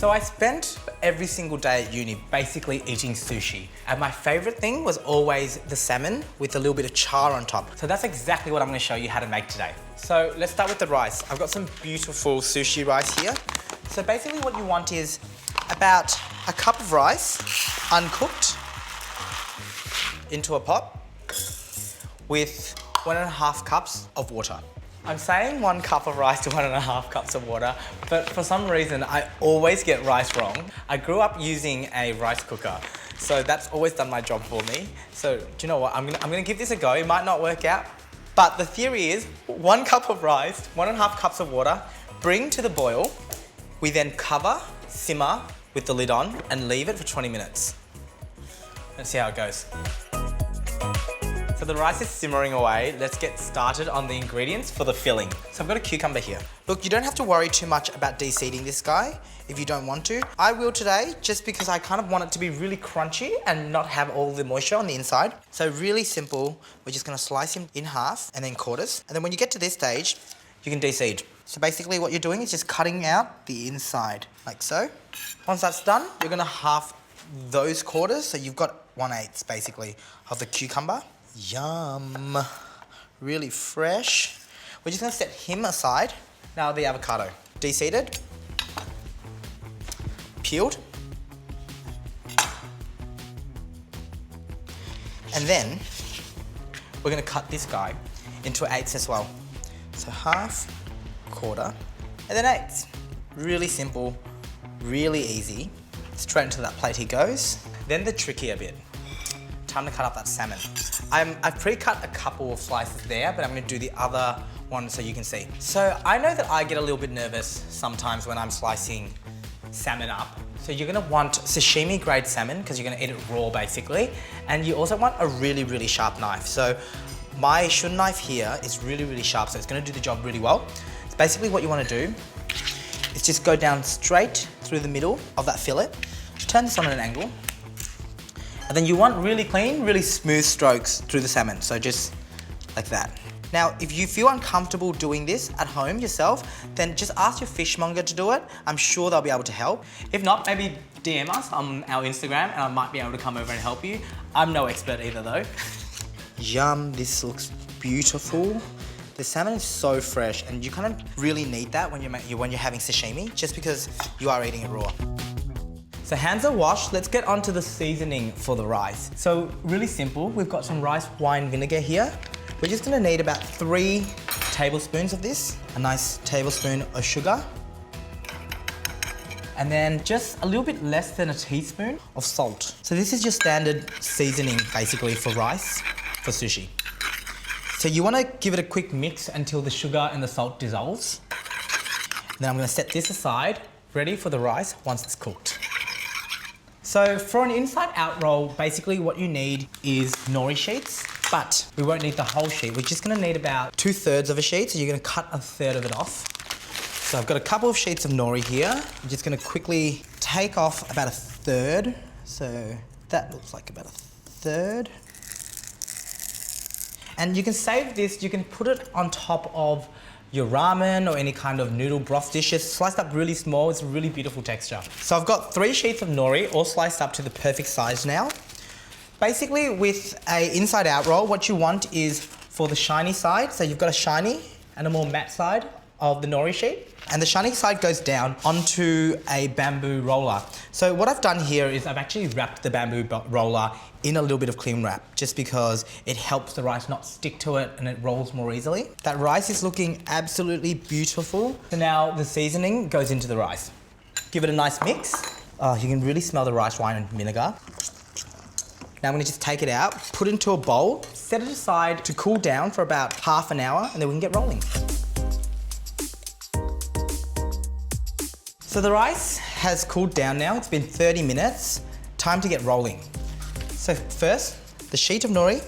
So I spent every single day at uni basically eating sushi. And my favorite thing was always the salmon with a little bit of char on top. So that's exactly what I'm gonna show you how to make today. So let's start with the rice. I've got some beautiful sushi rice here. So basically what you want is about a cup of rice, uncooked, into a pot with 1.5 cups of water. I'm saying 1 cup of rice to 1.5 cups of water, but for some reason I always get rice wrong. I grew up using a rice cooker, so that's always done my job for me. So do you know what? I'm gonna give this a go. It might not work out, but the theory is 1 cup of rice, 1.5 cups of water, bring to the boil. We then cover, simmer with the lid on, and leave it for 20 minutes. Let's see how it goes. So the rice is simmering away. Let's get started on the ingredients for the filling. So I've got a cucumber here. Look, you don't have to worry too much about de-seeding this guy if you don't want to. I will today, just because I kind of want it to be really crunchy and not have all the moisture on the inside. So really simple. We're just gonna slice him in half and then quarters. And then when you get to this stage, you can de-seed. So basically what you're doing is just cutting out the inside, like so. Once that's done, you're gonna half those quarters. So you've got 1/8 basically of the cucumber. Yum, really fresh. We're just gonna set him aside. Now the avocado, de-seeded, peeled, and then we're gonna cut this guy into 8s as well. So half, quarter, and then 8s. Really simple, really easy. Straight into that plate he goes. Then the trickier bit. Time to cut up that salmon. I've pre-cut a couple of slices there, but I'm gonna do the other one so you can see. So I know that I get a little bit nervous sometimes when I'm slicing salmon up. So you're gonna want sashimi grade salmon because you're gonna eat it raw basically. And you also want a really, really sharp knife. So my shun knife here is really, really sharp, so it's gonna do the job really well. So basically what you wanna do is just go down straight through the middle of that fillet, turn this on at an angle, and then you want really clean, really smooth strokes through the salmon, so just like that. Now, if you feel uncomfortable doing this at home yourself, then just ask your fishmonger to do it. I'm sure they'll be able to help. If not, maybe DM us on our Instagram and I might be able to come over and help you. I'm no expert either though. Yum, this looks beautiful. The salmon is so fresh and you kind of really need that when you're having sashimi, just because you are eating it raw. So hands are washed, let's get onto the seasoning for the rice. So really simple, we've got some rice wine vinegar here. We're just gonna need about 3 tablespoons of this, a nice tablespoon of sugar, and then just a little bit less than a teaspoon of salt. So this is your standard seasoning basically for rice, for sushi. So you wanna give it a quick mix until the sugar and the salt dissolves. Then I'm gonna set this aside, ready for the rice once it's cooked. So for an inside out roll, basically what you need is nori sheets, but we won't need the whole sheet. We're just gonna need about 2/3 of a sheet, so you're gonna cut 1/3 of it off. So I've got a couple of sheets of nori here. I'm just gonna quickly take off about 1/3. So that looks like about 1/3. And you can save this, you can put it on top of your ramen or any kind of noodle broth dishes, sliced up really small. It's a really beautiful texture. So I've got 3 sheets of nori all sliced up to the perfect size now. Basically with a inside out roll, what you want is for the shiny side, so you've got a shiny and a more matte side of the nori sheet, and the shiny side goes down onto a bamboo roller. So what I've done here is I've actually wrapped the bamboo roller in a little bit of cling wrap, just because it helps the rice not stick to it and it rolls more easily. That rice is looking absolutely beautiful. So now the seasoning goes into the rice. Give it a nice mix. Oh, you can really smell the rice wine and vinegar. Now I'm gonna just take it out, put it into a bowl, set it aside to cool down for about half an hour, and then we can get rolling. So the rice has cooled down now. It's been 30 minutes. Time to get rolling. So first, the sheet of nori,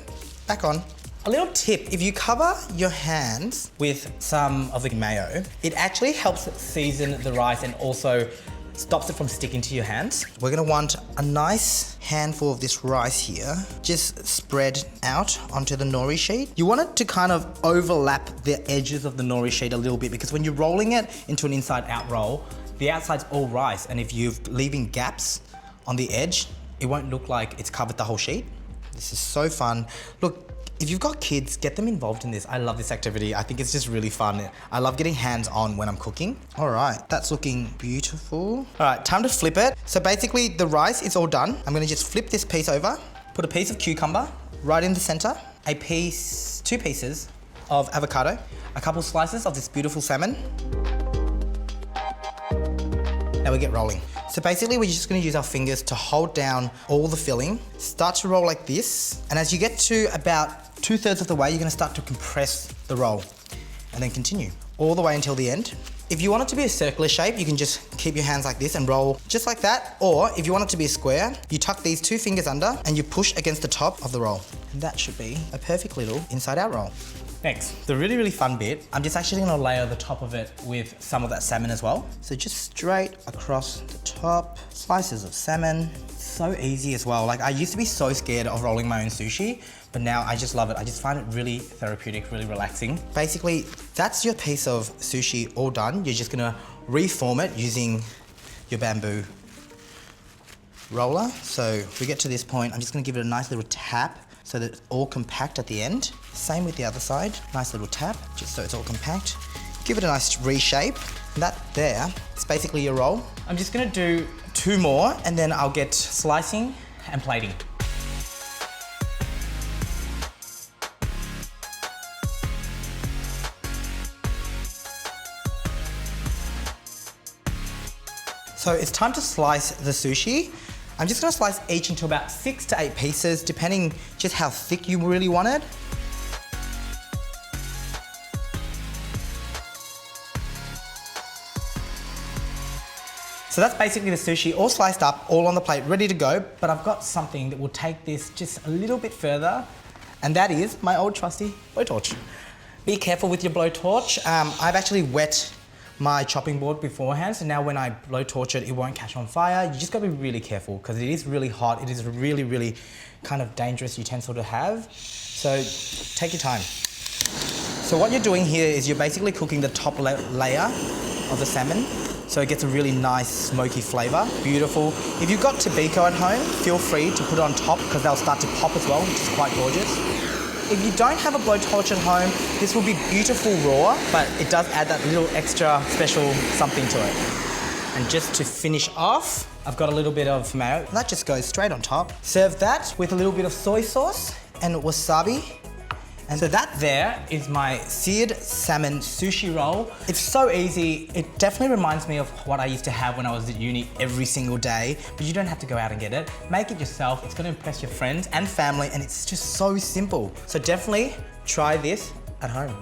back on. A little tip, if you cover your hands with some of the mayo, it actually helps season the rice and also stops it from sticking to your hands. We're gonna want a nice handful of this rice here, just spread out onto the nori sheet. You want it to kind of overlap the edges of the nori sheet a little bit, because when you're rolling it into an inside out roll, the outside's all rice, and if you're leaving gaps on the edge, it won't look like it's covered the whole sheet. This is so fun. Look, if you've got kids, get them involved in this. I love this activity. I think it's just really fun. I love getting hands-on when I'm cooking. All right, that's looking beautiful. All right, time to flip it. So basically the rice is all done. I'm gonna just flip this piece over, put a piece of cucumber right in the center, two pieces of avocado, a couple slices of this beautiful salmon. Now we get rolling. So basically we're just gonna use our fingers to hold down all the filling, start to roll like this, and as you get to about 2/3 of the way, you're gonna start to compress the roll, and then continue all the way until the end. If you want it to be a circular shape, you can just keep your hands like this and roll just like that, or if you want it to be a square, you tuck these 2 fingers under and you push against the top of the roll. And that should be a perfect little inside-out roll. Next, the really, really fun bit, I'm just actually gonna layer the top of it with some of that salmon as well. So just straight across the top, slices of salmon. So easy as well. Like, I used to be so scared of rolling my own sushi, but now I just love it. I just find it really therapeutic, really relaxing. Basically, that's your piece of sushi all done. You're just gonna reform it using your bamboo roller. So if we get to this point, I'm just gonna give it a nice little tap so that it's all compact at the end. Same with the other side. Nice little tap, just so it's all compact. Give it a nice reshape. And that there is basically your roll. I'm just gonna do 2 more and then I'll get slicing and plating. So it's time to slice the sushi. I'm just gonna slice each into about 6 to 8 pieces, depending just how thick you really want it. So that's basically the sushi all sliced up, all on the plate, ready to go. But I've got something that will take this just a little bit further, and that is my old trusty blowtorch. Be careful with your blowtorch. I've actually wet my chopping board beforehand, so now when I blowtorch it, it won't catch on fire. You just gotta be really careful because it is really hot. It is a really, really kind of dangerous utensil to have. So take your time. So what you're doing here is you're basically cooking the top layer of the salmon, so it gets a really nice smoky flavor. Beautiful. If you've got tobacco at home, feel free to put it on top because they'll start to pop as well, which is quite gorgeous. If you don't have a blowtorch at home, this will be beautiful raw, but it does add that little extra special something to it. And just to finish off, I've got a little bit of mayo. That just goes straight on top. Serve that with a little bit of soy sauce and wasabi. And so that there is my seared salmon sushi roll. It's so easy. It definitely reminds me of what I used to have when I was at uni every single day, but you don't have to go out and get it. Make it yourself. It's gonna impress your friends and family, and it's just so simple. So definitely try this at home.